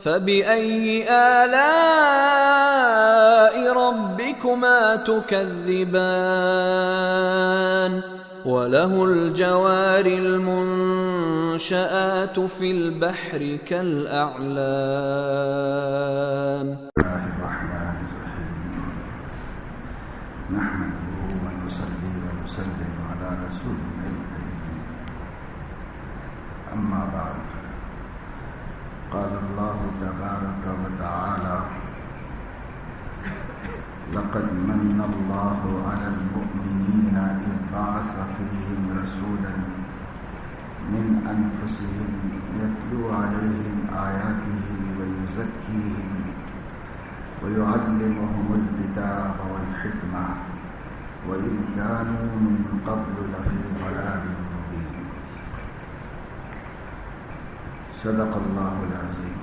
فبأي آلاء ربكما تكذبان وله الجوار المنشآت في البحر كالأعلام. الله الرحمن الرحيم نحمده ونصلي ونسلم على رسوله الكريم أما بعد قال الله تبارك وتعالى لقد من الله على المؤمنين إذ بعث فيهم رسولا من أنفسهم يتلو عليهم آياته ويزكيهم ويعلمهم الكتاب والحكمة وإن كانوا من قبل لفي ضلال مبين. صدق اللہ العظیم.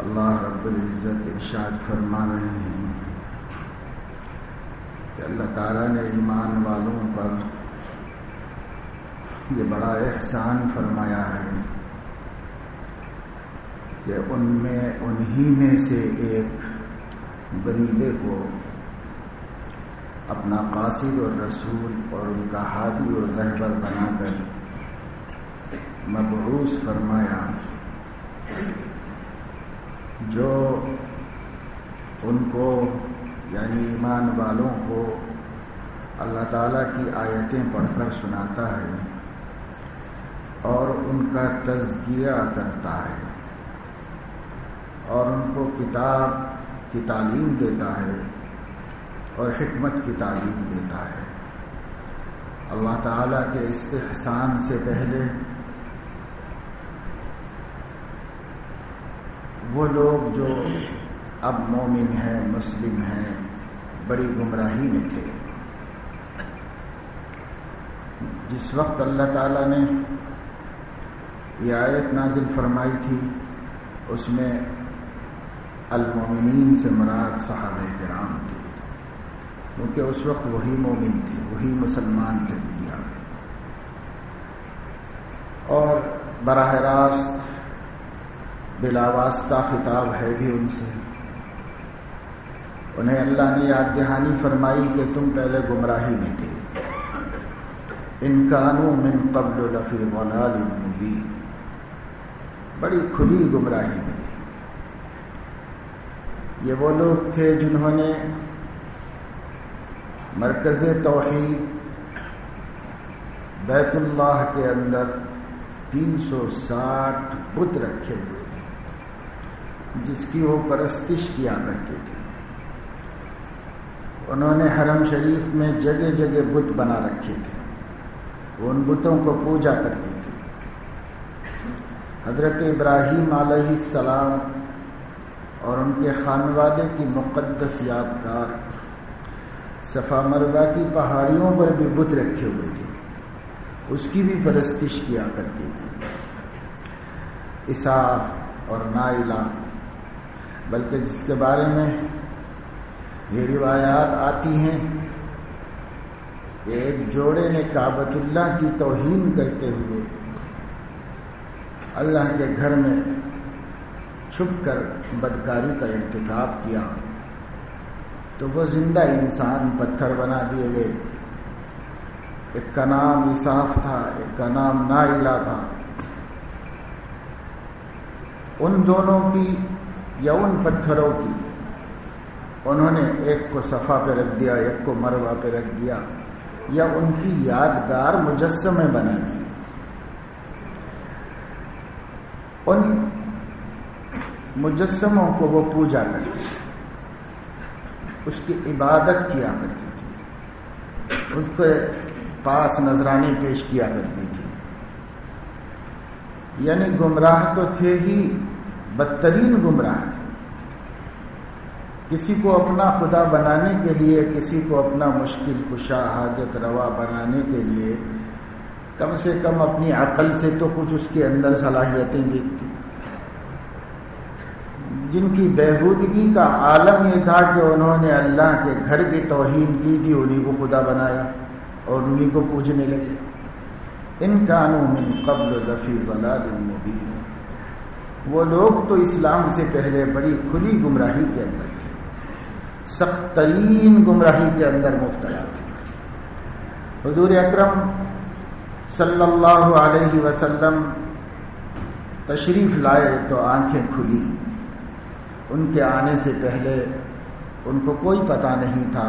اللہ رب العزت ارشاد فرما رہے ہیں کہ اللہ تعالیٰ نے ایمان والوں پر یہ بڑا احسان فرمایا ہے کہ انہی میں سے ایک بندے کو اپنا قاصد اور رسول اور ان کا ہادی اور رہبر بنا کر مبعوث فرمایا، جو ان کو یعنی ایمان والوں کو اللہ تعالیٰ کی آیتیں پڑھ کر سناتا ہے اور ان کا تزکیہ کرتا ہے اور ان کو کتاب کی تعلیم دیتا ہے اور حکمت کی تعلیم دیتا ہے. اللہ تعالیٰ کے اس احسان سے پہلے وہ لوگ جو اب مومن ہیں، مسلم ہیں، بڑی گمراہی میں تھے. جس وقت اللہ تعالیٰ نے یہ آیت نازل فرمائی تھی اس میں المومنین سے مراد صحابہ کرام تھے، کیونکہ اس وقت وہی مومن تھے، وہی مسلمان تھے دنیا میں، اور براہ راست بلا واسطہ خطاب ہے بھی ان سے. انہیں اللہ نے یاد دہانی فرمائی کہ تم پہلے گمراہی میں تھے. ان کانوا من قبل لفی ضلال مبین، بڑی کھلی گمراہی میں تھے. یہ وہ لوگ تھے جنہوں نے مرکز توحید بیت اللہ کے اندر 360 بت رکھے ہوئے تھے جس کی وہ پرستش کیا کرتے تھے. انہوں نے حرم شریف میں جگہ جگہ بت بنا رکھے تھے، وہ ان بتوں کو پوجا کرتے تھے. حضرت ابراہیم علیہ السلام اور ان کے خانوادے کی مقدس یادگار صفا مروہ کی پہاڑیوں پر بھی بت رکھے ہوئے تھے، اس کی بھی پرستش کیا کرتے تھے. اساف اور نائلہ، بلکہ جس کے بارے میں یہ روایات آتی ہیں کہ ایک جوڑے نے کعبۃ اللہ کی توہین کرتے ہوئے اللہ کے گھر میں چھپ کر بدکاری کا ارتکاب کیا تو وہ زندہ انسان پتھر بنا دیے گئے. ایک کا نام اساف تھا، ایک کا نام نائلہ تھا. ان دونوں کی یا ان پتھروں کی انہوں نے ایک کو صفا پہ رکھ دیا، ایک کو مروہ پہ رکھ دیا، یا ان کی یادگار مجسمے بنا دیے. ان مجسموں کو وہ پوجا کرتے تھے، اس کی عبادت کیا کرتی تھی، اس کے پاس نذرانے پیش کیا کرتی تھی. یعنی گمراہ تو تھے ہی، بدترین گمراہ تھے. کسی کو اپنا خدا بنانے کے لیے، کسی کو اپنا مشکل کشا حاجت روا بنانے کے لیے کم سے کم اپنی عقل سے تو کچھ اس کے اندر صلاحیتیں دیکھتی. جن کی بہبودگی کا عالم یہ تھا کہ انہوں نے اللہ کے گھر کی توہین کی تھی، انہیں کو خدا بنایا اور انہیں کو پوجنے لگے. ان کانوا من قبل لفی ضلال مبین، وہ لوگ تو اسلام سے پہلے بڑی کھلی گمراہی کے اندر تھے، سخت ترین گمراہی کے اندر مبتلا تھے۔ حضور اکرم صلی اللہ علیہ وسلم تشریف لائے تو آنکھیں کھلی۔ ان کے آنے سے پہلے ان کو کوئی پتہ نہیں تھا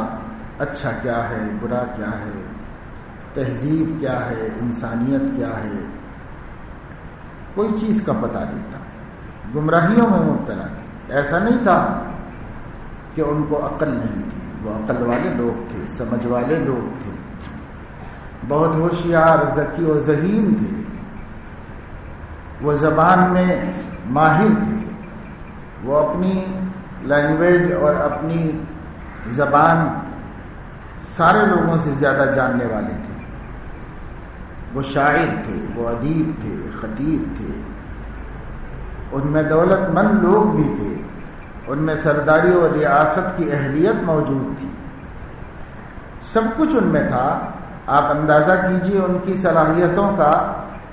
اچھا کیا ہے، برا کیا ہے، تہذیب کیا ہے، انسانیت کیا ہے، کوئی چیز کا پتہ نہیں تھا، گمراہیوں میں مبتلا تھے۔ ایسا نہیں تھا کہ ان کو عقل نہیں تھی، وہ عقل والے لوگ تھے، سمجھ والے لوگ تھے، بہت ہوشیار، ذکی و ذہین تھے، وہ زبان میں ماہر تھے، وہ اپنی لینگویج اور اپنی زبان سارے لوگوں سے زیادہ جاننے والے تھے، وہ شاعر تھے، وہ ادیب تھے، خطیب تھے، ان میں دولت مند لوگ بھی تھے، ان میں سرداری اور ریاست کی اہلیت موجود تھی، سب کچھ ان میں تھا۔ آپ اندازہ کیجئے ان کی صلاحیتوں کا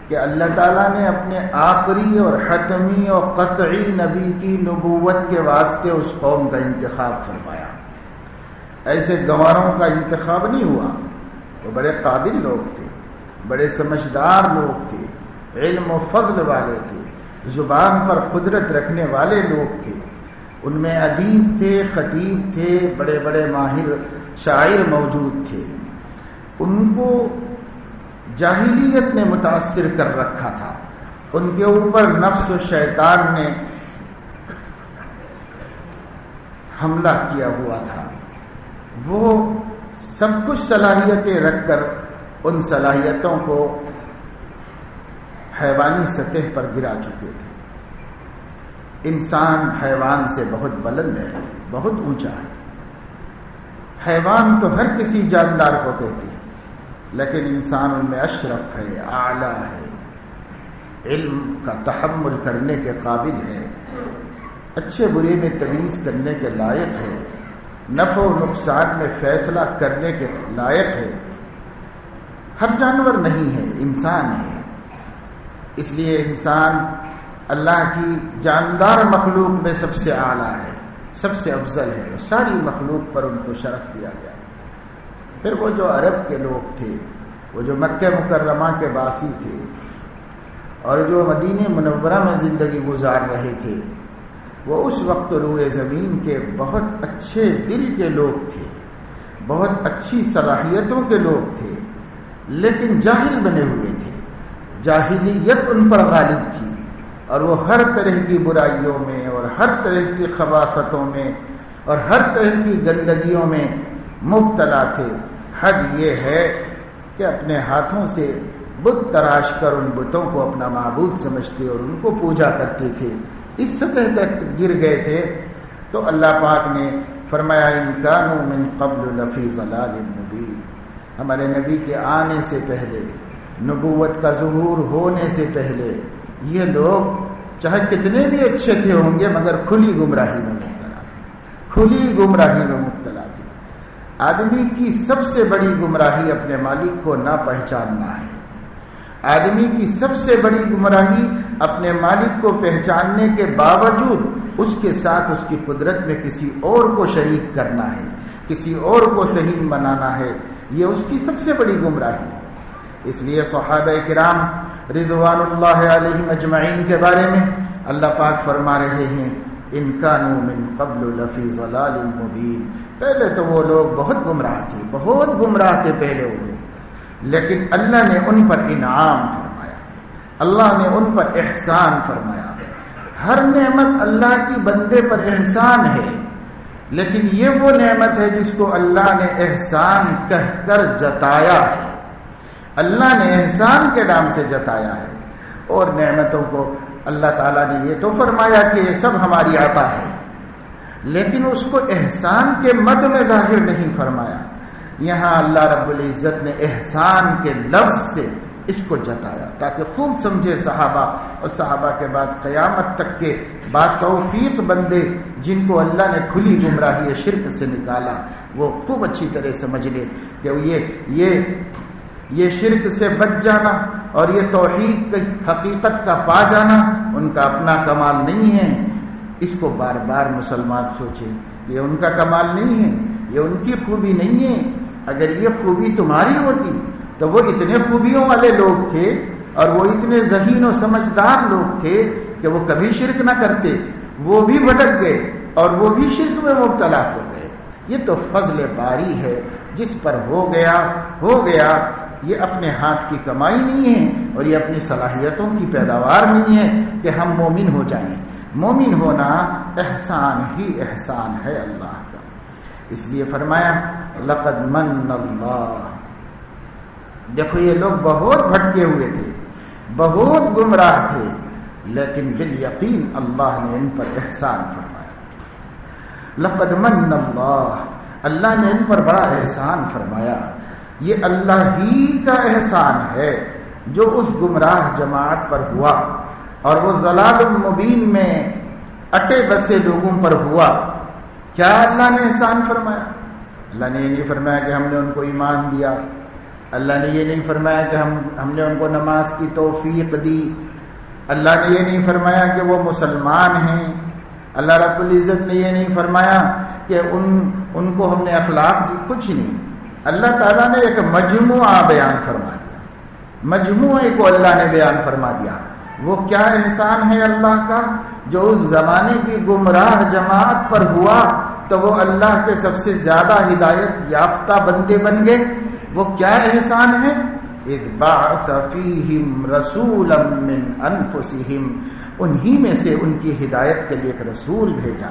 کہ اللہ تعالیٰ نے اپنے آخری اور حتمی اور قطعی نبی کی نبوت کے واسطے اس قوم کا انتخاب فرمایا۔ ایسے گواروں کا انتخاب نہیں ہوا، وہ بڑے قابل لوگ تھے، بڑے سمجھدار لوگ تھے، علم و فضل والے تھے، زبان پر قدرت رکھنے والے لوگ تھے، ان میں ادیب تھے، خطیب تھے، بڑے بڑے ماہر شاعر موجود تھے۔ ان کو جاہلیت نے متاثر کر رکھا تھا، ان کے اوپر نفس و شیطان نے حملہ کیا ہوا تھا۔ وہ سب کچھ صلاحیتیں رکھ کر ان صلاحیتوں کو حیوانی سطح پر گرا چکے تھے۔ انسان حیوان سے بہت بلند ہے، بہت اونچا ہے۔ حیوان تو ہر کسی جاندار کو کہتے ہیں، لیکن انسان ان میں اشرف ہے، اعلیٰ ہے، علم کا تحمل کرنے کے قابل ہے، اچھے برے میں تمیز کرنے کے لائق ہے، نفع و نقصان میں فیصلہ کرنے کے لائق ہے۔ ہر جانور نہیں ہے، انسان ہے۔ اس لیے انسان اللہ کی جاندار مخلوق میں سب سے اعلیٰ ہے، سب سے افضل ہے، ساری مخلوق پر ان کو شرف دیا گیا۔ پھر وہ جو عرب کے لوگ تھے، وہ جو مکہ مکرمہ کے باسی تھے اور جو مدینہ منورہ میں زندگی گزار رہے تھے، وہ اس وقت روئے زمین کے بہت اچھے دل کے لوگ تھے، بہت اچھی صلاحیتوں کے لوگ تھے، لیکن جاہل بنے ہوئے تھے۔ جاہلیت ان پر غالب تھی اور وہ ہر طرح کی برائیوں میں اور ہر طرح کی خباثتوں میں اور ہر طرح کی گندگیوں میں مبتلا تھے۔ حد یہ ہے کہ اپنے ہاتھوں سے بت تراش کر ان بتوں کو اپنا معبود سمجھتے اور ان کو پوجا کرتے تھے، اس سطح تک گر گئے تھے۔ تو اللہ پاک نے فرمایا ان کانوا من قبل لفی ضلال مبین، ہمارے نبی کے آنے سے پہلے، نبوت کا ظہور ہونے سے پہلے یہ لوگ چاہے کتنے بھی اچھے تھے ہوں گے مگر کھلی گمراہی میں مبتلا، کھلی گمراہی میں مبتلا تھے۔ آدمی کی سب سے بڑی گمراہی اپنے مالک کو نہ پہچاننا ہے۔ آدمی کی سب سے بڑی گمراہی اپنے مالک کو پہچاننے کے باوجود اس کے ساتھ اس کی قدرت میں کسی اور کو شریک کرنا ہے، کسی اور کو صحیح بنانا ہے، یہ اس کی سب سے بڑی گمراہی ہے۔ اس لیے صحابہ کرام رضوان اللہ علیہم اجمعین کے بارے میں اللہ پاک فرما رہے ہیں ان کانوا من قبل لفی ضلال مبین، پہلے تو وہ لوگ بہت گمراہ تھے، بہت گمراہ تھے پہلے وہ لوگ، لیکن اللہ نے ان پر انعام فرمایا، اللہ نے ان پر احسان فرمایا۔ ہر نعمت اللہ کی بندے پر احسان ہے، لیکن یہ وہ نعمت ہے جس کو اللہ نے احسان کہہ کر جتایا ہے، اللہ نے احسان کے نام سے جتایا ہے۔ اور نعمتوں کو اللہ تعالیٰ نے یہ تو فرمایا کہ یہ سب ہماری عطا ہے، لیکن اس کو احسان کے مد میں ظاہر نہیں فرمایا۔ یہاں اللہ رب العزت نے احسان کے لفظ سے اس کو جتایا تاکہ خوب سمجھے صحابہ، اور صحابہ کے بعد قیامت تک کے باتوفیق بندے جن کو اللہ نے کھلی گمراہی شرک سے نکالا، وہ خوب اچھی طرح سمجھ لے کہ یہ شرک سے بچ جانا اور یہ توحید کی حقیقت کا پا جانا ان کا اپنا کمال نہیں ہے، اس کو بار بار مسلمان سوچے، یہ ان کا کمال نہیں ہے، یہ ان کی خوبی نہیں ہے۔ اگر یہ خوبی تمہاری ہوتی تو وہ اتنے خوبیوں والے لوگ تھے اور وہ اتنے ذہین و سمجھدار لوگ تھے کہ وہ کبھی شرک نہ کرتے، وہ بھی بھٹک گئے اور وہ بھی شرک میں مبتلا ہو گئے۔ یہ تو فضل باری ہے، جس پر ہو گیا ہو گیا۔ یہ اپنے ہاتھ کی کمائی نہیں ہے اور یہ اپنی صلاحیتوں کی پیداوار نہیں ہے کہ ہم مومن ہو جائیں۔ مومن ہونا احسان ہی احسان ہے اللہ کا۔ اس لیے فرمایا لقد من اللہ۔ دیکھو یہ لوگ بہت بھٹکے ہوئے تھے، بہت گمراہ تھے، لیکن بالیقین اللہ نے ان پر احسان فرمایا۔ لقد من اللہ، اللہ نے ان پر بڑا احسان فرمایا۔ یہ اللہ ہی کا احسان ہے جو اس گمراہ جماعت پر ہوا اور وہ ضلال مبین میں اٹے بسے لوگوں پر ہوا۔ کیا اللہ نے احسان فرمایا؟ اللہ نے یہ نہیں فرمایا کہ ہم نے ان کو ایمان دیا، اللہ نے یہ نہیں فرمایا کہ ہم نے ان کو نماز کی توفیق دی، اللہ نے یہ نہیں فرمایا کہ وہ مسلمان ہیں، اللہ رب العزت نے یہ نہیں فرمایا کہ ان کو ہم نے اخلاق دی، کچھ نہیں۔ اللہ تعالیٰ نے ایک مجموعہ بیان فرما دیا، مجموعے کو اللہ نے بیان فرما دیا۔ وہ کیا احسان ہے اللہ کا جو اس زمانے کی گمراہ جماعت پر ہوا تو وہ اللہ کے سب سے زیادہ ہدایت یافتہ بندے بن گئے۔ وہ کیا احسان ہے؟ اذ بعث فیہم رسولا من انفسہم، انہی میں سے ان کی ہدایت کے لیے ایک رسول بھیجا۔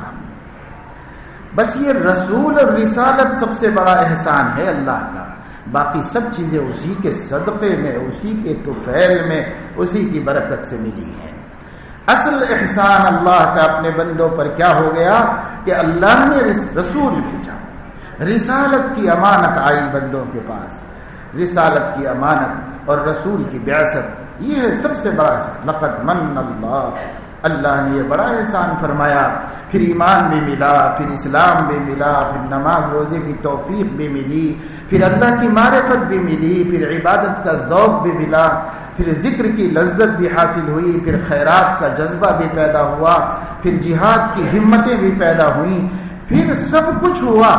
بس یہ رسول اور رسالت سب سے بڑا احسان ہے اللہ کا، باقی سب چیزیں اسی کے صدقے میں، اسی کے طفیل میں، اسی کی برکت سے ملی ہیں۔ اصل احسان اللہ کا اپنے بندوں پر کیا ہو گیا کہ اللہ نے رسول بھیجا، رسالت کی امانت آئی بندوں کے پاس، رسالت کی امانت اور رسول کی بعثت، یہ ہے سب سے بڑا احسان۔ لقد من اللہ، اللہ نے یہ بڑا احسان فرمایا۔ پھر ایمان بھی ملا، پھر اسلام بھی ملا، پھر نماز روزے کی توفیق بھی ملی، پھر اللہ کی معرفت بھی ملی، پھر عبادت کا ذوق بھی ملا، پھر ذکر کی لذت بھی حاصل ہوئی، پھر خیرات کا جذبہ بھی پیدا ہوا، پھر جہاد کی ہمتیں بھی پیدا ہوئیں، پھر سب کچھ ہوا۔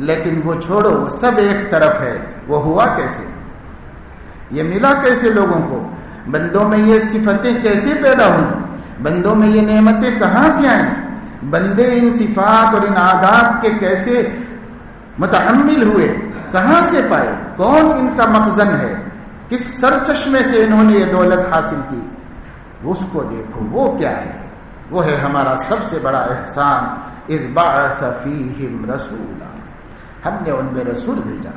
لیکن وہ چھوڑو، وہ سب ایک طرف ہے، وہ ہوا کیسے؟ یہ ملا کیسے لوگوں کو؟ بندوں میں یہ صفتیں کیسے پیدا ہوئیں؟ بندوں میں یہ نعمتیں کہاں سے آئیں؟ بندے ان صفات اور ان عادات کے کیسے متحمل ہوئے؟ کہاں سے پائے؟ کون ان کا مخزن ہے؟ کس سرچشمے سے انہوں نے یہ دولت حاصل کی؟ اس کو دیکھو، وہ کیا ہے؟ وہ ہے ہمارا سب سے بڑا احسان، اذ بعث فیہم رسولا، ہم نے ان میں رسول بھیجا،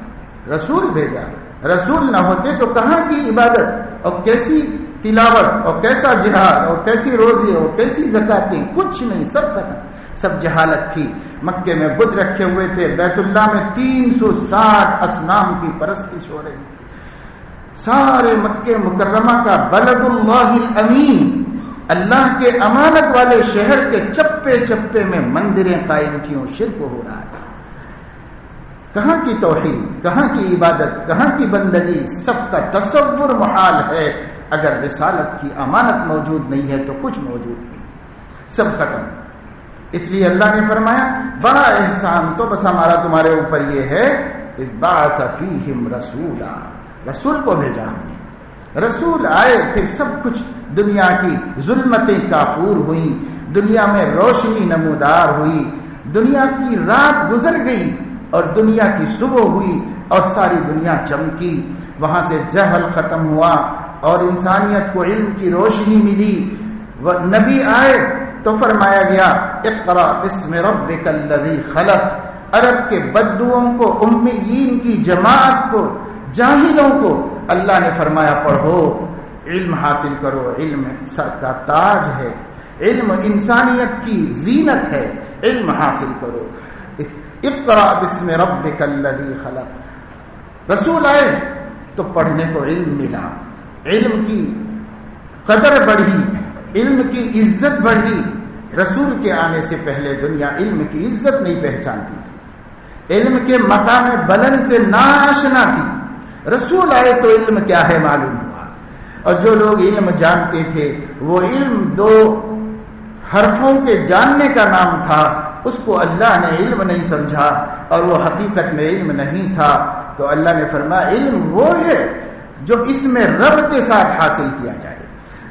رسول بھیجا۔ رسول نہ ہوتے تو کہاں کی عبادت اور کیسی تلاوت اور کیسا جہاد اور کیسی روزے اور کیسی زکاتیں؟ کچھ نہیں، سب ختم، سب جہالت تھی۔ مکے میں بت رکھے ہوئے تھے، بیت اللہ میں 360 اصنام کی پرستش ہو رہی تھی، سارے مکے مکرمہ کا بلد اللہ الامین، اللہ کے امانت والے شہر کے چپے چپے میں مندریں قائم تھیں، شرک ہو رہا ہے۔ کہاں کی توحید، کہاں کی عبادت، کہاں کی بندگی؟ سب کا تصور محال ہے۔ اگر رسالت کی امانت موجود نہیں ہے تو کچھ موجود نہیں، سب ختم۔ اس لیے اللہ نے فرمایا بڑا احسان تو بس ہمارا تمہارے اوپر یہ ہے، اذ بعث فیہم رسولا، رسول کو بھیجا ہم نے، رسول آئے، پھر سب کچھ دنیا کی ظلمتیں کافور ہوئیں، دنیا میں روشنی نمودار ہوئی، دنیا کی رات گزر گئی اور دنیا کی صبح ہوئی اور ساری دنیا چمکی، وہاں سے جہل ختم ہوا اور انسانیت کو علم کی روشنی ملی۔ وہ نبی آئے تو فرمایا گیا اقرأ بسم ربک الذی خلق، عرب کے بدوؤں کو، امیین کی جماعت کو، جاہلوں کو اللہ نے فرمایا پڑھو، علم حاصل کرو، علم سر کا تاج ہے، علم انسانیت کی زینت ہے، علم حاصل کرو۔ اقرأ بسم ربک الذی خلق، رسول آئے تو پڑھنے کو علم ملا، علم کی قدر بڑھی، علم کی عزت بڑھی۔ رسول کے آنے سے پہلے دنیا علم کی عزت نہیں پہچانتی تھی، علم کے مقام بلند سے ناآشنا تھی، رسول آئے تو علم کیا ہے معلوم ہوا، اور جو لوگ علم جانتے تھے وہ علم 2 حرفوں کے جاننے کا نام تھا، اس کو اللہ نے علم نہیں سمجھا اور وہ حقیقت میں علم نہیں تھا. تو اللہ نے فرمایا علم وہ ہے جو اس میں رب کے ساتھ حاصل کیا جائے،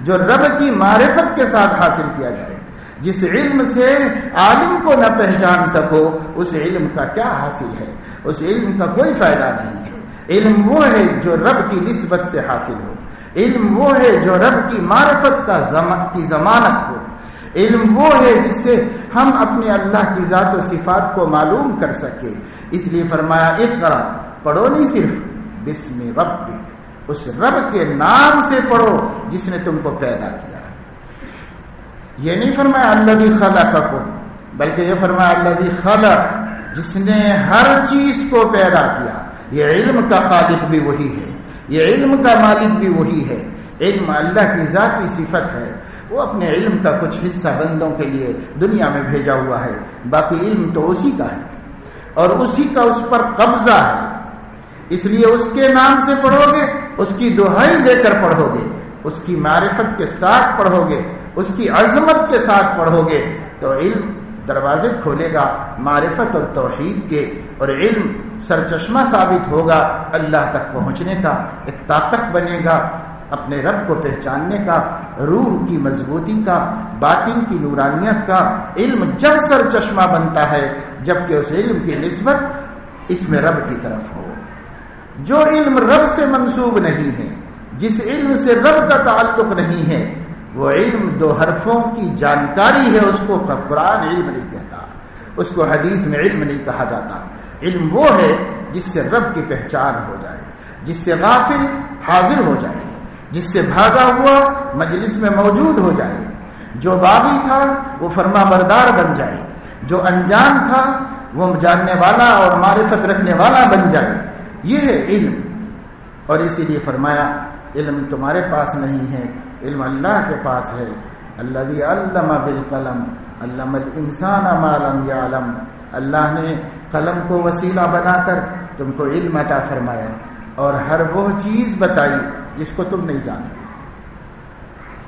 جو رب کی معرفت کے ساتھ حاصل کیا جائے. جس علم سے عالم کو نہ پہچان سکو اس علم کا کیا حاصل ہے؟ اس علم کا کوئی فائدہ نہیں ہے. علم وہ ہے جو رب کی نسبت سے حاصل ہو، علم وہ ہے جو رب کی معرفت کی ضمانت ہو، علم وہ ہے جس سے ہم اپنے اللہ کی ذات و صفات کو معلوم کر سکے. اس لیے فرمایا اقرا، پڑھو نہیں صرف بسم ربک، اس رب کے نام سے پڑھو جس نے تم کو پیدا کیا. یہ نہیں فرمایا الذی خلقکم، بلکہ یہ فرمایا الذی خلق، جس نے ہر چیز کو پیدا کیا. یہ علم کا خالق بھی وہی ہے، یہ علم کا مالک بھی وہی ہے. علم اللہ کی ذاتی صفت ہے، وہ اپنے علم کا کچھ حصہ بندوں کے لیے دنیا میں بھیجا ہوا ہے، باقی علم تو اسی کا ہے اور اسی کا اس پر قبضہ ہے. اس لیے اس کے نام سے پڑھو گے، اس کی دہائی دے کر پڑھو گے، اس کی معرفت کے ساتھ پڑھو گے، اس کی عظمت کے ساتھ پڑھو گے تو علم دروازے کھولے گا معرفت اور توحید کے، اور علم سرچشمہ ثابت ہوگا اللہ تک پہنچنے کا، ایک طاقت بنے گا اپنے رب کو پہچاننے کا، روح کی مضبوطی کا، باطن کی نورانیت کا. علم جب سرچشمہ بنتا ہے جبکہ اس علم کی نسبت اس میں رب کی طرف ہو. جو علم رب سے منسوب نہیں ہے، جس علم سے رب کا تعلق نہیں ہے، وہ علم 2 حرفوں کی جانکاری ہے. اس کو قرآن علم نہیں کہتا، اس کو حدیث میں علم نہیں کہا جاتا. علم وہ ہے جس سے رب کی پہچان ہو جائے، جس سے غافل حاضر ہو جائے، جس سے بھاگا ہوا مجلس میں موجود ہو جائے. جو باغی تھا وہ فرما بردار بن جائے، جو انجان تھا وہ جاننے والا اور معرفت رکھنے والا بن جائے. یہ ہے علم. اور اسی لیے فرمایا علم تمہارے پاس نہیں ہے، علم اللہ کے پاس ہے. الذی علم بالقلم علم الانسان ما لم یعلم. اللہ نے قلم کو وسیلہ بنا کر تم کو علم عطا فرمایا اور ہر وہ چیز بتائی جس کو تم نہیں جانتے.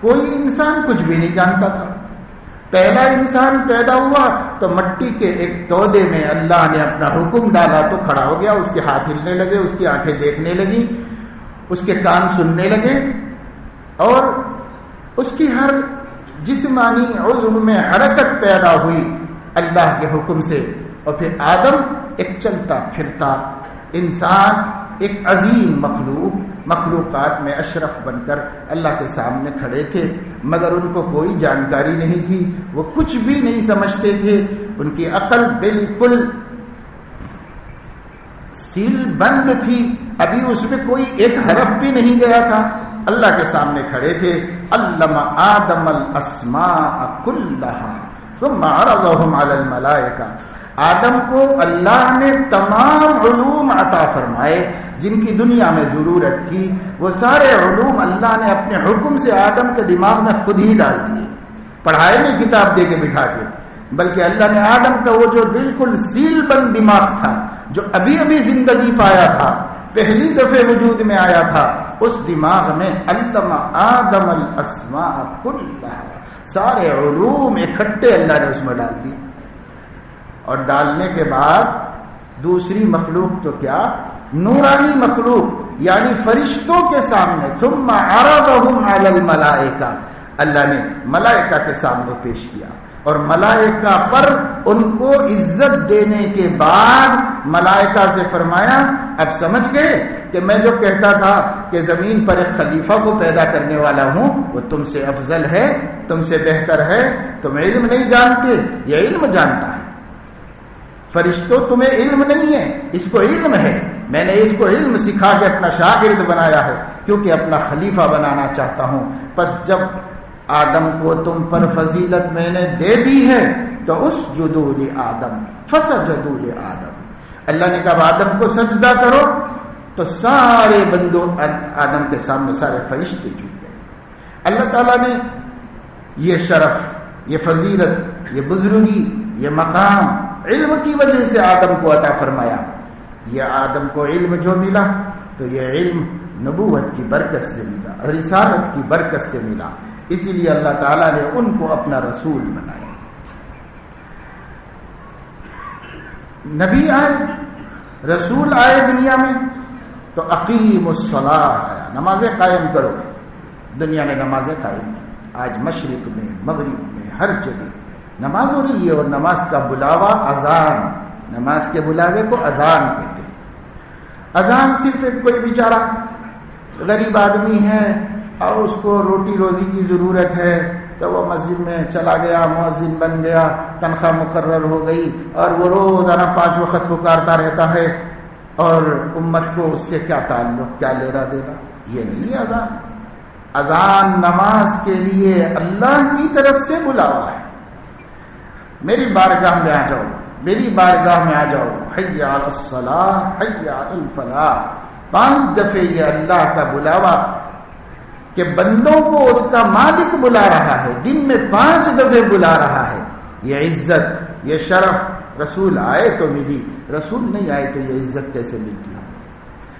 کوئی انسان کچھ بھی نہیں جانتا تھا. پہلا انسان پیدا ہوا تو مٹی کے ایک تودے میں اللہ نے اپنا حکم ڈالا تو کھڑا ہو گیا. اس کے ہاتھ ہلنے لگے، اس کی آنکھیں دیکھنے لگی، اس کے کان سننے لگے، اور اس کی ہر جسمانی عضو میں حرکت پیدا ہوئی اللہ کے حکم سے. اور پھر آدم ایک چلتا پھرتا انسان، ایک عظیم مخلوقات میں اشرف بن کر اللہ کے سامنے کھڑے تھے، مگر ان کو کوئی جانکاری نہیں تھی، وہ کچھ بھی نہیں سمجھتے تھے. ان کی عقل بالکل سیل بند تھی، ابھی اس میں کوئی ایک حرف بھی نہیں گیا تھا. اللہ کے سامنے کھڑے تھے. علم آدم الاسماء کلھا ثم عرضهم علی الملائکہ. آدم کو اللہ نے تمام علوم عطا فرمائے جن کی دنیا میں ضرورت تھی. وہ سارے علوم اللہ نے اپنے حکم سے آدم کے دماغ میں خود ہی ڈال دیے. پڑھائے نہیں کتاب دے کے بٹھا کے، بلکہ اللہ نے آدم کا وہ جو بالکل سیل بند دماغ تھا، جو ابھی ابھی زندگی پایا تھا، پہلی دفعہ وجود میں آیا تھا، اس دماغ میں علم آدم الاسماء کلھا، سارے علوم اکٹھے اللہ نے اس میں ڈال دی. اور ڈالنے کے بعد دوسری مخلوق تو کیا، نورانی مخلوق یعنی فرشتوں کے سامنے ثم عرضهم علی الملائکہ، اللہ نے ملائکہ کے سامنے پیش کیا. اور ملائکہ پر ان کو عزت دینے کے بعد ملائکہ سے فرمایا اب سمجھ گئے کہ میں جو کہتا تھا کہ زمین پر ایک خلیفہ کو پیدا کرنے والا ہوں وہ تم سے افضل ہے، تم سے بہتر ہے. تم علم نہیں جانتے، یہ علم جانتا ہے. فرشتوں تمہیں علم نہیں ہے، اس کو علم ہے. میں نے اس کو علم سکھا کے اپنا شاگرد بنایا ہے کیونکہ اپنا خلیفہ بنانا چاہتا ہوں. پس جب آدم کو تم پر فضیلت میں نے دے دی ہے تو اسجدوا لآدم فسجدوا لآدم. اللہ نے کہا آدم کو سجدہ کرو تو سارے بندوں آدم کے سامنے سارے فرشتے جھک گئے. اللہ تعالیٰ نے یہ شرف، یہ فضیلت، یہ بزرگی، یہ مقام علم کی وجہ سے آدم کو عطا فرمایا. یہ آدم کو علم جو ملا تو یہ علم نبوت کی برکت سے ملا، رسالت کی برکت سے ملا، اسی لیے اللہ تعالیٰ نے ان کو اپنا رسول بنایا۔ نبی آئے، رسول آئے دنیا میں تو اقیم الصلاۃ آیا، نمازیں قائم کرو۔ دنیا نے نمازیں قائم کی، آج مشرق میں مغرب میں ہر جگہ نماز ہو رہی ہے، اور نماز کا بلاوا اذان، نماز کے بلاوے کو اذان کہتے ہیں۔ اذان صرف ایک کوئی بیچارہ غریب آدمی ہے اور اس کو روٹی روزی کی ضرورت ہے تو وہ مسجد میں چلا گیا، مؤذن بن گیا، تنخواہ مقرر ہو گئی اور وہ روزانہ 5 وقت پکارتا رہتا ہے، اور امت کو اس سے کیا تعلق، کیا لینا دینا؟ یہ نہیں ہے اذان۔ اذان نماز کے لیے اللہ کی طرف سے بلاوا ہے، میری بارگاہ میں آ جاؤ، میری بارگاہ میں آ جاؤ، حی علی الصلاۃ حی علی الفلاح۔ 5 دفعے یہ اللہ کا بلاوا کہ بندوں کو اس کا مالک بلا رہا ہے، دن میں 5 دفعے بلا رہا ہے۔ یہ عزت، یہ شرف رسول آئے تو ملی، رسول نہیں آئے تو یہ عزت کیسے ملتی ہے؟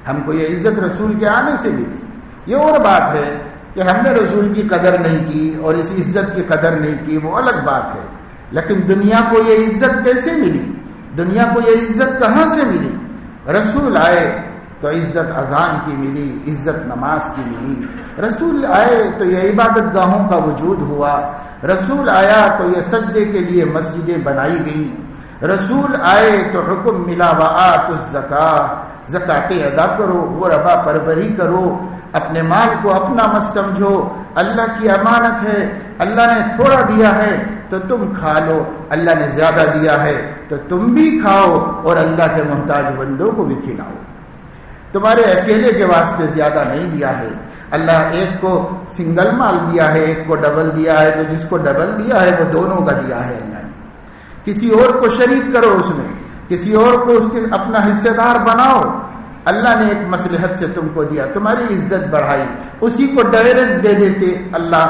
ہم کو یہ عزت رسول کے آنے سے ملی۔ یہ اور بات ہے کہ ہم نے رسول کی قدر نہیں کی اور اس عزت کی قدر نہیں کی، وہ الگ بات ہے، لیکن دنیا کو یہ عزت کیسے ملی؟ دنیا کو یہ عزت کہاں سے ملی؟ رسول آئے تو عزت اذان کی ملی، عزت نماز کی ملی۔ رسول آئے تو یہ عبادت گاہوں کا وجود ہوا، رسول آیا تو یہ سجدے کے لیے مسجدیں بنائی گئیں، رسول آئے تو حکم ملا وآتوا الزکاۃ، زکاتیں ادا کرو، غربا پروری کرو، اپنے مال کو اپنا مت سمجھو، اللہ کی امانت ہے، اللہ نے تھوڑا دیا ہے تو تم کھا لو، اللہ نے زیادہ دیا ہے تو تم بھی کھاؤ، اور اللہ کے محتاج بندوں کو بھی کھلاؤ۔ تمہارے اکیلے کے واسطے زیادہ نہیں دیا ہے، اللہ ایک کو سنگل مال دیا ہے، ایک کو ڈبل دیا ہے، تو جس کو ڈبل دیا ہے وہ دونوں کا دیا ہے اللہ نے۔ کسی اور کو شریک کرو اس میں، کسی اور کو اس کے اپنا حصے دار بناؤ، اللہ نے ایک مصلحت سے تم کو دیا، تمہاری عزت بڑھائی، اسی کو ڈائریکٹ دے دیتے اللہ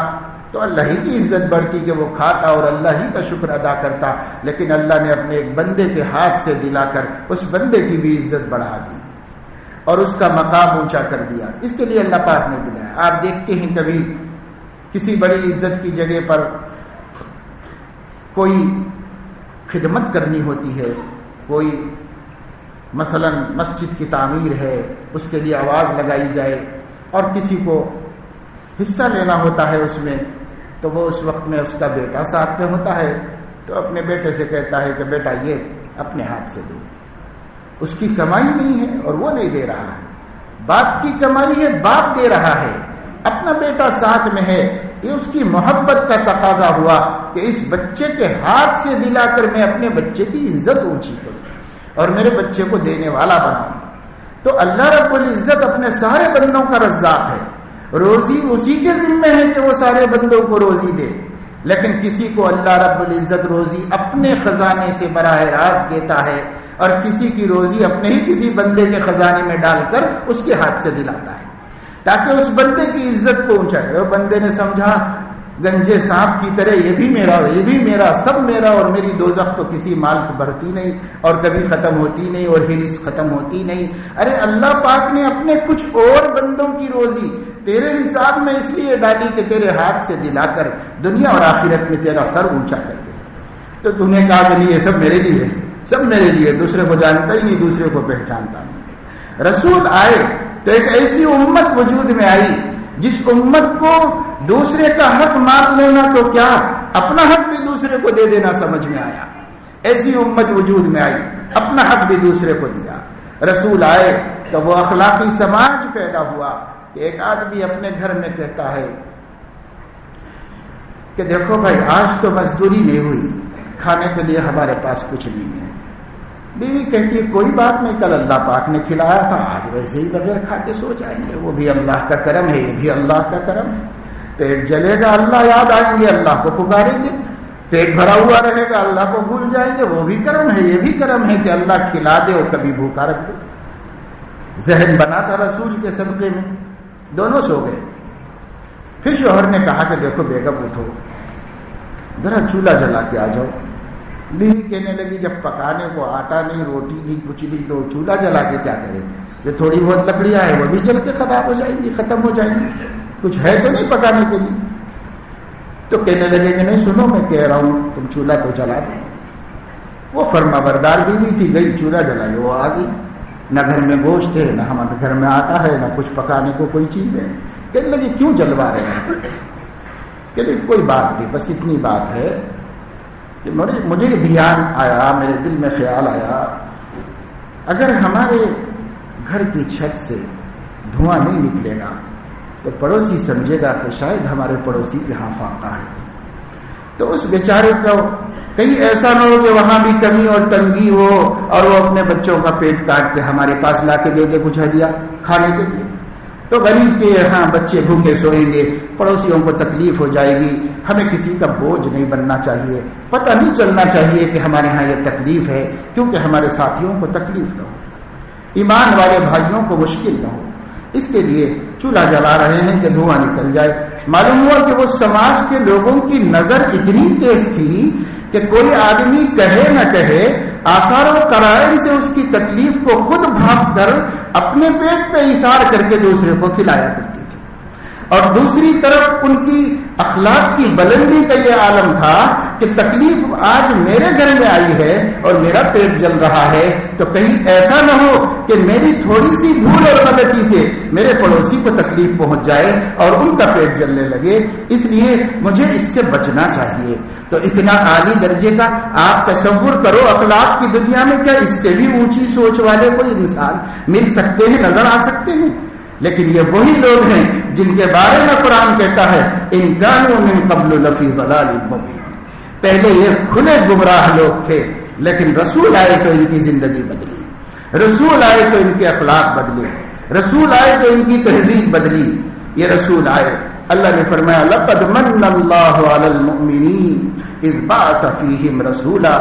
تو اللہ ہی کی عزت بڑھتی کہ وہ کھاتا اور اللہ ہی کا شکر ادا کرتا، لیکن اللہ نے اپنے ایک بندے کے ہاتھ سے دلا کر اس بندے کی بھی عزت بڑھا دی اور اس کا مقام اونچا کر دیا، اس کے لیے اللہ پاک نے دلایا۔ آپ دیکھتے ہیں کبھی کسی بڑی عزت کی جگہ پر کوئی خدمت کرنی ہوتی ہے، کوئی مثلا مسجد کی تعمیر ہے، اس کے لیے آواز لگائی جائے اور کسی کو حصہ لینا ہوتا ہے اس میں، تو وہ اس وقت میں اس کا بیٹا ساتھ میں ہوتا ہے تو اپنے بیٹے سے کہتا ہے کہ بیٹا یہ اپنے ہاتھ سے دو، اس کی کمائی نہیں ہے اور وہ نہیں دے رہا ہے، باپ کی کمائی ہے، باپ دے رہا ہے، اپنا بیٹا ساتھ میں ہے، یہ اس کی محبت کا تقاضا ہوا کہ اس بچے کے ہاتھ سے دلا کر میں اپنے بچے کی عزت اونچی کروں اور میرے بچے کو دینے والا بناؤں۔ تو اللہ رب العزت اپنے سارے بندوں کا رزاق ہے، روزی اسی کے ذمہ ہے کہ وہ سارے بندوں کو روزی دے، لیکن کسی کو اللہ رب العزت روزی اپنے خزانے سے براہ راست دیتا ہے اور کسی کی روزی اپنے ہی کسی بندے کے خزانے میں ڈال کر اس کے ہاتھ سے دلاتا ہے تاکہ اس بندے کی عزت کو اونچا کرے۔ اور بندے نے سمجھا گنجے سانپ کی طرح یہ بھی میرا، یہ بھی میرا، سب میرا، اور میری دوزخ تو کسی مال سے بھرتی نہیں اور کبھی ختم ہوتی نہیں اور ہرس ختم ہوتی نہیں۔ ارے اللہ پاک نے اپنے کچھ اور بندوں کی روزی تیرے حساب میں اس لیے ڈالی کہ تیرے ہاتھ سے دلا کر دنیا اور آخرت میں تیرا سر اونچا کر دے۔ تو تم نے کہا کہ نہیں یہ سب میرے لیے ہے، سب میرے لیے، دوسرے کو جانتا ہی نہیں، دوسرے کو پہچانتا نہیں۔ رسول آئے تو ایک ایسی امت وجود میں آئی جس امت کو دوسرے کا حق مان لینا تو کیا، اپنا حق بھی دوسرے کو دے دینا سمجھ میں آیا۔ ایسی امت وجود میں آئی، اپنا حق بھی دوسرے کو دیا۔ رسول آئے تو وہ اخلاقی سماج پیدا ہوا کہ ایک آدمی اپنے گھر میں کہتا ہے کہ دیکھو بھائی آج تو مزدوری نہیں ہوئی، کھانے کے لیے ہمارے پاس کچھ نہیں ہے۔ بیوی کہتی ہے کوئی بات نہیں، کل اللہ پاک نے کھلایا تھا، آج ویسے ہی بغیر کھا کے سو جائیں گے، وہ بھی اللہ کا کرم ہے، یہ بھی اللہ کا کرم ہے۔ پیٹ جلے گا اللہ یاد آئیں گے، اللہ کو پکاریں گے، پیٹ بھرا ہوا رہے گا اللہ کو بھول جائیں گے، وہ بھی کرم ہے، یہ بھی کرم ہے کہ اللہ کھلا دے اور کبھی بھوکا رکھ دے۔ ذہن بنا تھا رسول کے صدقے میں، دونوں سو گئے۔ پھر شوہر نے کہا کہ دیکھو بیگم اٹھو، ذرا چولہا جلا کے آ جاؤ۔ بیوی کہنے لگی جب پکانے کو آٹا نہیں، روٹی نہیں، کچھ نہیں، تو چولہا جلا کے کیا کرے؟ جو تھوڑی بہت لکڑیاں ہیں وہ بھی جل کے خراب ہو جائیں گی، ختم ہو جائیں گی، کچھ ہے تو نہیں پکانے کے لیے. تو کہنے لگے کہ نہیں سنو میں کہہ رہا ہوں تم چولہا تو جلا دو. وہ فرما بردار بیوی تھی، گئی چولہا جلائی، وہ آ گئی. نہ گھر میں گوشت ہے، نہ ہمارے گھر میں آٹا ہے، نہ کچھ پکانے کو کوئی چیز ہے. کہنے لگے کیوں جلوا رہے ہیں؟ کہ کوئی بات نہیں، بس اتنی بات ہے کہ مجھے دھیان آیا، میرے دل میں خیال آیا، اگر ہمارے گھر کی چھت سے دھواں نہیں نکلے گا تو پڑوسی سمجھے گا کہ شاید ہمارے پڑوسی کے ہاں فاقہ ہے. تو اس بیچارے کو کہیں ایسا نہ ہو کہ وہاں بھی کمی اور تنگی ہو اور وہ اپنے بچوں کا پیٹ کاٹ کے ہمارے پاس لا کے دے دے کچھ ہدیہ کھانے کے لیے. تو غریب کے یہاں بچے بھوکے سوئیں گے، پڑوسیوں کو تکلیف ہو جائے گی. ہمیں کسی کا بوجھ نہیں بننا چاہیے، پتہ نہیں چلنا چاہیے کہ ہمارے ہاں یہ تکلیف ہے، کیونکہ ہمارے ساتھیوں کو تکلیف نہ ہو، ایمان والے بھائیوں کو مشکل نہ ہو. اس کے لیے چولہا جلا رہے ہیں کہ دھواں نکل جائے. معلوم ہوا کہ وہ سماج کے لوگوں کی نظر اتنی تیز تھی کہ کوئی آدمی کہے نہ کہے آثار و قرائن سے اس کی تکلیف کو خود بھاپ کر اپنے پیٹ پہ ایثار کر کے دوسرے کو کھلایا کرتی تھی. اور دوسری طرف ان کی اخلاق کی بلندی کا یہ عالم تھا کہ تکلیف آج میرے گھر میں آئی ہے اور میرا پیٹ جل رہا ہے تو کہیں ایسا نہ ہو کہ میری تھوڑی سی بھول اور غلطی سے میرے پڑوسی کو تکلیف پہنچ جائے اور ان کا پیٹ جلنے لگے، اس لیے مجھے اس سے بچنا چاہیے. تو اتنا اعلی درجے کا آپ تصور کرو، اخلاق کی دنیا میں کیا اس سے بھی اونچی سوچ والے کوئی انسان مل سکتے ہیں، نظر آ سکتے ہیں؟ لیکن یہ وہی لوگ ہیں جن کے بارے میں قرآن کہتا ہے ان کانوا من قبل لفی ضلال مبین. پہلے یہ کھلے گمراہ لوگ تھے، لیکن رسول آئے تو ان کی زندگی بدلی، رسول آئے تو ان کے اخلاق بدلے، رسول آئے تو ان کی تہذیب بدلی. یہ رسول آئے. اللہ نے فرمایا لقد من اللہ علی المؤمنین اذ بعث فیہم رسولا.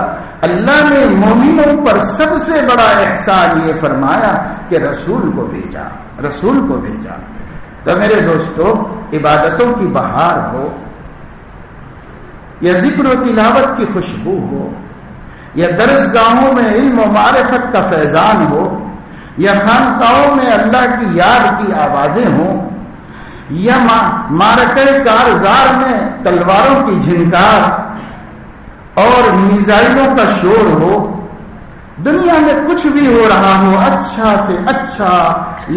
اللہ نے مومنوں پر سب سے بڑا احسان یہ فرمایا کہ رسول کو بھیجا، رسول کو بھیجا. تو میرے دوستو، عبادتوں کی بہار ہو یا ذکر و تلاوت کی خوشبو ہو یا درسگاہوں میں علم و معرفت کا فیضان ہو یا خانقاہوں میں اللہ کی یاد کی آوازیں ہوں یا معرکہ کارزار میں تلواروں کی جھنکار اور میزائلوں کا شور ہو، دنیا میں کچھ بھی ہو رہا ہو اچھا سے اچھا،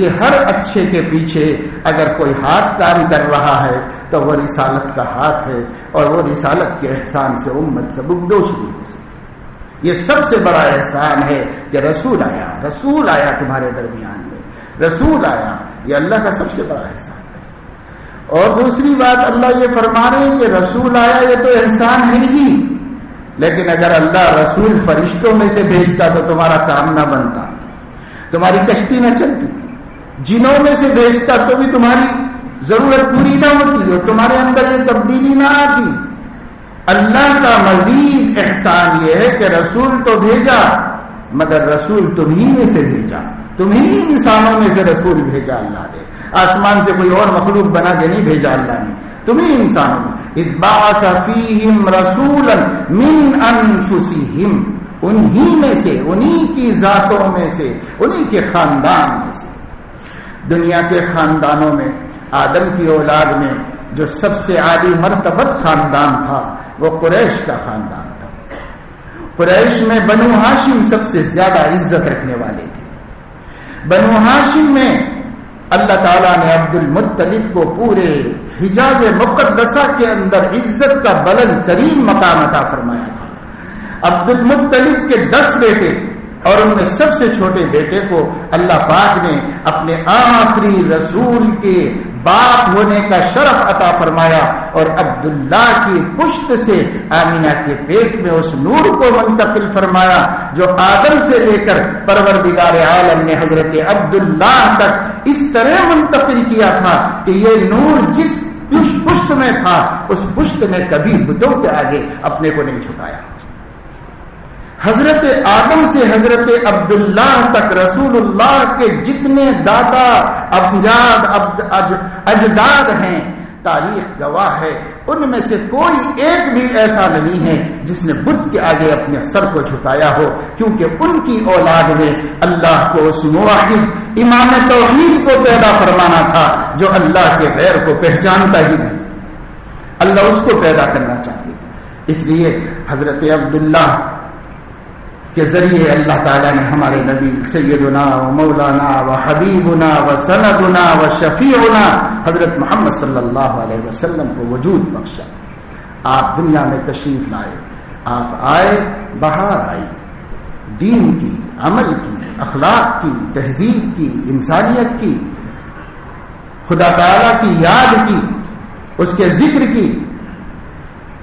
یہ ہر اچھے کے پیچھے اگر کوئی ہاتھ کام کر رہا ہے تو وہ رسالت کا ہاتھ ہے، اور وہ رسالت کے احسان سے امت سے بگدوش نہیں ہو سکتی. یہ سب سے بڑا احسان ہے کہ رسول آیا، رسول آیا تمہارے درمیان میں، رسول آیا. یہ اللہ کا سب سے بڑا احسان ہے. اور دوسری بات اللہ یہ فرما رہے ہیں کہ رسول آیا، یہ تو احسان ہے ہی، لیکن اگر اللہ رسول فرشتوں میں سے بھیجتا تو تمہارا کام نہ بنتا، تمہاری کشتی نہ چلتی. جنوں میں سے بھیجتا تو بھی تمہاری ضرورت پوری نہ ہوتی اور تمہارے اندر یہ تبدیلی نہ آتی. اللہ کا مزید احسان یہ ہے کہ رسول تو بھیجا مگر رسول تمہیں میں سے بھیجا، تمہیں انسانوں میں سے رسول بھیجا اللہ نے. آسمان سے کوئی اور مخلوق بنا کے نہیں بھیجا اللہ نے، تمہیں انسانوں میں. اذ بعث فیہم رسولا من انفسہم، انہی میں سے، انہی کی ذاتوں میں سے، انہی کے خاندان میں سے. دنیا کے خاندانوں میں آدم کی اولاد میں جو سب سے عالی مرتبت خاندان تھا وہ قریش کا خاندان تھا. قریش میں بنو ہاشم سب سے زیادہ عزت رکھنے والے تھے. بنو ہاشم میں اللہ تعالیٰ نے عبد المطلب کو پورے حجاز مقدسہ کے اندر عزت کا بلند ترین مقام عطا فرمایا تھا. عبد المطلب کے 10 بیٹے اور ان میں سب سے چھوٹے بیٹے کو اللہ پاک نے اپنے آخری رسول کے باپ ہونے کا شرف عطا فرمایا اور عبداللہ کی پشت سے آمینہ کے پیٹ میں اس نور کو منتقل فرمایا جو آدم سے لے کر پروردگار عالم نے حضرت عبداللہ تک اس طرح منتقل کیا تھا کہ یہ نور جس پشت میں تھا اس پشت نے کبھی بتوں کے آگے اپنے کو نہیں چھپایا. حضرت آدم سے حضرت عبداللہ تک رسول اللہ کے جتنے دادا اجداد ہیں تاریخ گواہ ہے، ان میں سے کوئی ایک بھی ایسا نہیں ہے جس نے بت کے آگے اپنے سر کو جھکایا ہو، کیونکہ ان کی اولاد میں اللہ کو اس موحد امام توحید کو پیدا فرمانا تھا جو اللہ کے غیر کو پہچانتا ہی نہیں، اللہ اس کو پیدا کرنا چاہتے تھے۔ اس لیے حضرت عبداللہ کے ذریعے اللہ تعالیٰ نے ہمارے نبی سیدنا و مولانا و حبیبنا و سندنا و شفیعنا حضرت محمد صلی اللہ علیہ وسلم کو وجود بخشا۔ آپ دنیا میں تشریف لائے، آپ آئے، بہار آئی، دین کی، عمل کی، اخلاق کی، تہذیب کی، انسانیت کی، خدا تعالیٰ کی یاد کی، اس کے ذکر کی،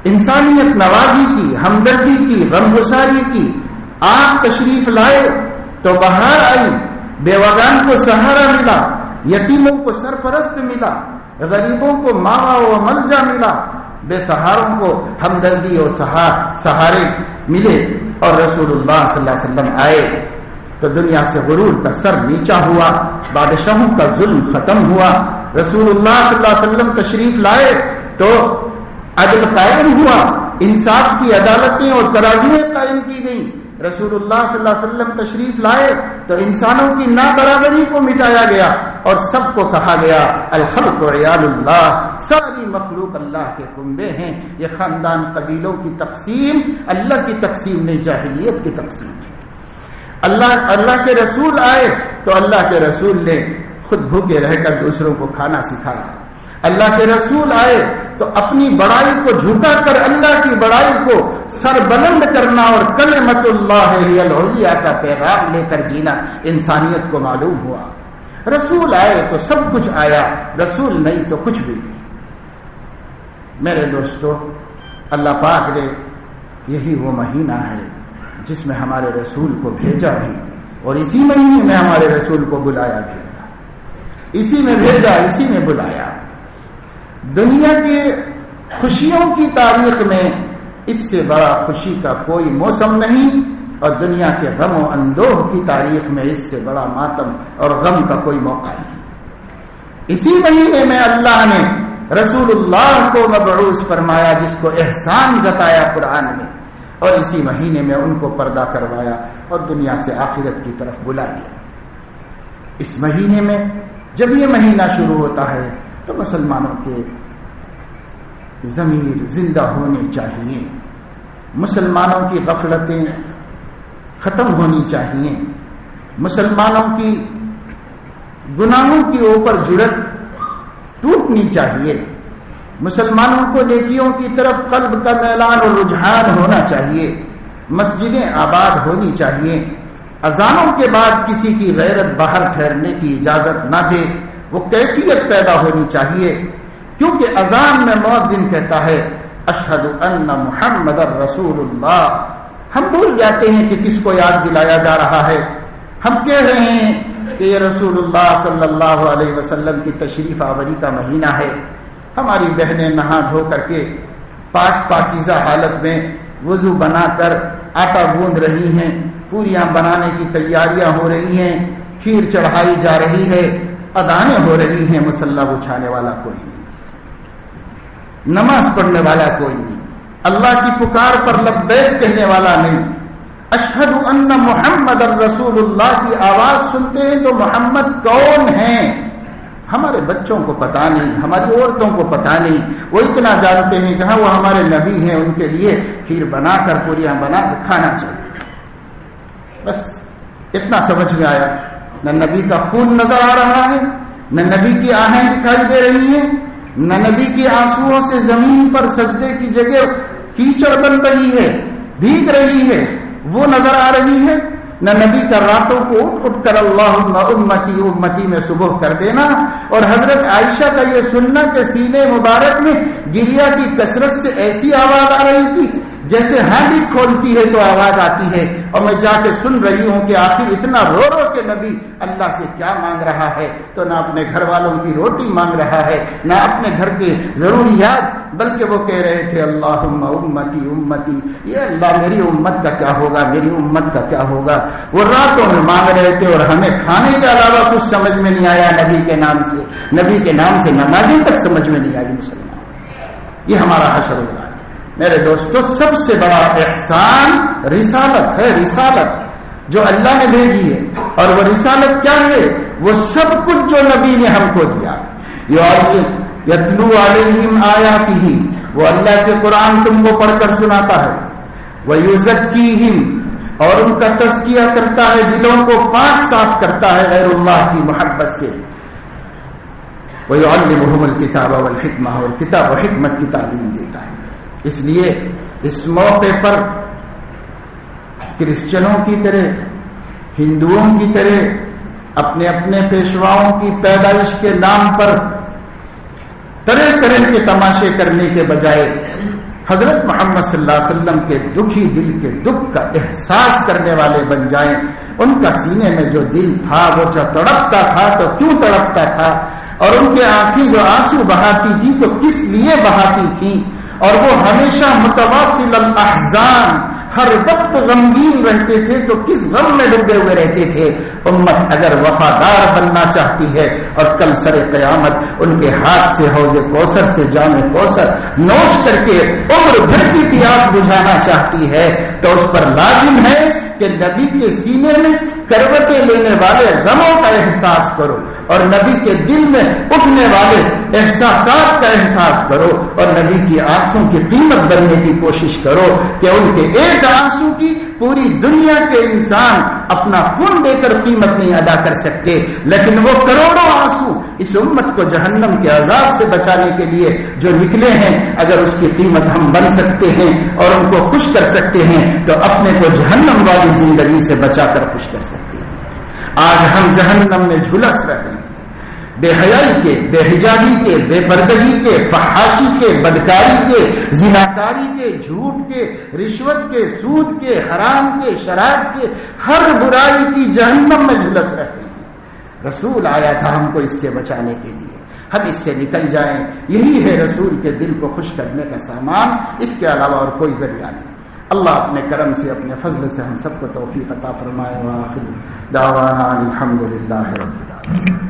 انسانیت نوازی کی، ہمدردی کی، غمگساری کی۔ آپ تشریف لائے تو بہار آئی، بیوگان کو سہارا ملا، یتیموں کو سرپرست ملا، غریبوں کو ماوا و ملجا ملا، بے سہاروں کو ہمدردی اور سہارے ملے، اور رسول اللہ صلی اللہ علیہ وسلم آئے تو دنیا سے غرور کا سر نیچا ہوا، بادشاہوں کا ظلم ختم ہوا۔ رسول اللہ صلی اللہ علیہ وسلم تشریف لائے تو عدل قائم ہوا، انصاف کی عدالتیں اور ترازویں قائم کی گئی۔ رسول اللہ صلی اللہ علیہ وسلم تشریف لائے تو انسانوں کی نابرابری کو مٹایا گیا اور سب کو کہا گیا الخلق عیال اللہ، ساری مخلوق اللہ کے کنبے ہیں۔ یہ خاندان قبیلوں کی تقسیم اللہ کی تقسیم نہیں، جاہلیت کی تقسیم ہے۔ اللہ کے رسول آئے تو اللہ کے رسول نے خود بھوکے رہ کر دوسروں کو کھانا سکھایا۔ اللہ کے رسول آئے تو اپنی بڑائی کو جھکا کر اللہ کی بڑائی کو سر بلند کرنا اور کلمۃ اللہ ہی العلیٰ کا پیغام لے کر جینا انسانیت کو معلوم ہوا۔ رسول آئے تو سب کچھ آیا، رسول نہیں تو کچھ بھی نہیں۔ میرے دوستو، اللہ پاک نے یہی وہ مہینہ ہے جس میں ہمارے رسول کو بھیجا بھی، اور اسی مہینے میں ہمارے رسول کو بلایا بھی، اسی میں بھیجا، اسی میں بلایا۔ دنیا کی خوشیوں کی تاریخ میں اس سے بڑا خوشی کا کوئی موسم نہیں، اور دنیا کے غم و اندوہ کی تاریخ میں اس سے بڑا ماتم اور غم کا کوئی موقع نہیں۔ اسی مہینے میں اللہ نے رسول اللہ کو مبعوث فرمایا، جس کو احسان جتایا قرآن میں، اور اسی مہینے میں ان کو پردہ کروایا اور دنیا سے آخرت کی طرف بلا لیا۔ اس مہینے میں جب یہ مہینہ شروع ہوتا ہے تو مسلمانوں کے ضمیر زندہ ہونے چاہیے، مسلمانوں کی غفلتیں ختم ہونی چاہیے، مسلمانوں کی گناہوں کے اوپر جرأت ٹوٹنی چاہیے، مسلمانوں کو نیکیوں کی طرف قلب کا میلان اور رجحان ہونا چاہیے، مسجدیں آباد ہونی چاہیے، اذانوں کے بعد کسی کی غیرت باہر ٹھہرنے کی اجازت نہ دے، وہ کیفیت پیدا ہونی چاہیے، کیونکہ اذان میں مؤذن کہتا ہے اشہد ان محمد رسول اللہ۔ ہم بھول جاتے ہیں کہ کس کو یاد دلایا جا رہا ہے، ہم کہہ رہے ہیں کہ یہ رسول اللہ صلی اللہ علیہ وسلم کی تشریف آوری کا مہینہ ہے۔ ہماری بہنیں نہا دھو کر کے پاکیزہ حالت میں وضو بنا کر آٹا گوندھ رہی ہیں، پوریاں بنانے کی تیاریاں ہو رہی ہیں، کھیر چڑھائی جا رہی ہے، اذانیں ہو رہی ہیں، مصلی بچھانے والا کوئی نہیں، نماز پڑھنے والا کوئی نہیں، اللہ کی پکار پر لبیک کہنے والا نہیں۔ اشہد ان محمد رسول اللہ کی آواز سنتے ہیں تو محمد کون ہیں ہمارے بچوں کو پتا نہیں، ہماری عورتوں کو پتا نہیں، وہ اتنا جانتے ہیں کہ ہاں وہ ہمارے نبی ہیں، ان کے لیے کھیر بنا کر پوریاں بنا کر کھانا چاہیے، بس اتنا سمجھ میں آیا۔ نہ نبی کا خون نظر آ رہا ہے، نہ نبی کی آہیں دکھائی دے رہی ہیں، نہ نبی کی آنسوؤں سے زمین پر سجدے کی جگہ کیچڑ بن رہی ہے، بھیگ رہی ہے، وہ نظر آ رہی ہے، نہ نبی کا راتوں کو اٹھ کر اللہم امتی امتی میں صبح کر دینا، اور حضرت عائشہ کا یہ سننا کہ سینے مبارک میں گریا کی کثرت سے ایسی آواز آ رہی تھی جیسے ہانڈی کھولتی ہے تو آواز آتی ہے، اور میں جا کے سن رہی ہوں کہ آخر اتنا رو رو کے نبی اللہ سے کیا مانگ رہا ہے، تو نہ اپنے گھر والوں کی روٹی مانگ رہا ہے، نہ اپنے گھر کے ضروریات، بلکہ وہ کہہ رہے تھے اللہم امتی امتی، یہ اللہ میری امت کا کیا ہوگا، میری امت کا کیا ہوگا۔ وہ راتوں میں مانگ رہے تھے، اور ہمیں کھانے کے علاوہ کچھ سمجھ میں نہیں آیا نبی کے نام سے، نبی کے نام سے نمازیں تک سمجھ میں نہیں آئی مسلمان۔ یہ ہمارا حشر ہوگا۔ میرے دوستو، سب سے بڑا احسان رسالت ہے، رسالت جو اللہ نے بھیجی ہے، اور وہ رسالت کیا ہے؟ وہ سب کچھ جو نبی نے ہم کو دیا۔ یتلو علیہم آیاتہ، وہ اللہ کے قرآن تم کو پڑھ کر سناتا ہے، ویزکیہم، اور ان کا تزکیہ کرتا ہے، دلوں کو پاک صاف کرتا ہے غیر اللہ کی محبت سے، ویعلمہم الکتاب والحکمہ، اور کتاب و حکمت کی تعلیم دیتا ہے۔ اس لیے اس موقع پر کرسچنوں کی طرح، ہندوؤں کی طرح اپنے اپنے پیشواؤں کی پیدائش کے نام پر طرح طرح کے تماشے کرنے کے بجائے حضرت محمد صلی اللہ علیہ وسلم کے دکھی دل کے دکھ کا احساس کرنے والے بن جائیں۔ ان کا سینے میں جو دل تھا، وہ جو تڑپتا تھا تو کیوں تڑپتا تھا، اور ان کے آنکھیں جو آنسو بہاتی تھی تو کس لیے بہاتی تھی، اور وہ ہمیشہ متواصل الاحزان، ہر وقت غمگین رہتے تھے تو کس غم میں ڈوبے ہوئے رہتے تھے۔ امت اگر وفادار بننا چاہتی ہے اور کل سر قیامت ان کے ہاتھ سے حوض کوثر سے جام کوثر نوش کر کے عمر بھر کی پیاس بجھانا چاہتی ہے، تو اس پر لازم ہے کہ نبی کے سینے میں کروٹیں لینے والے غموں کا احساس کرو، اور نبی کے دل میں اٹھنے والے احساسات کا احساس کرو، اور نبی کی آنکھوں کی قیمت بننے کی کوشش کرو کہ ان کے ایک آنسو کی پوری دنیا کے انسان اپنا خون دے کر قیمت نہیں ادا کر سکتے، لیکن وہ کروڑوں آنسو اس امت کو جہنم کے عذاب سے بچانے کے لیے جو نکلے ہیں، اگر اس کی قیمت ہم بن سکتے ہیں اور ان کو خوش کر سکتے ہیں تو اپنے کو جہنم والی زندگی سے بچا کر خوش کر سکتے ہیں۔ آج ہم جہنم میں جھلس رہے ہیں، بے حیائی کے، بے حجابی کے، بے پردگی کے، فحاشی کے، بدکاری کے، زناکاری کے، جھوٹ کے، رشوت کے، سود کے، حرام کے، شراب کے، ہر برائی کی جہنم میں جھلس رہے ہیں۔ رسول آیا تھا ہم کو اس سے بچانے کے لیے، ہم اس سے نکل جائیں، یہی ہے رسول کے دل کو خوش کرنے کا سامان، اس کے علاوہ اور کوئی ذریعہ نہیں۔ اللہ اپنے کرم سے، اپنے فضل سے ہم سب کو توفیق عطا فرمائے۔ وآخر دعوانا الحمدللہ رب العالمین۔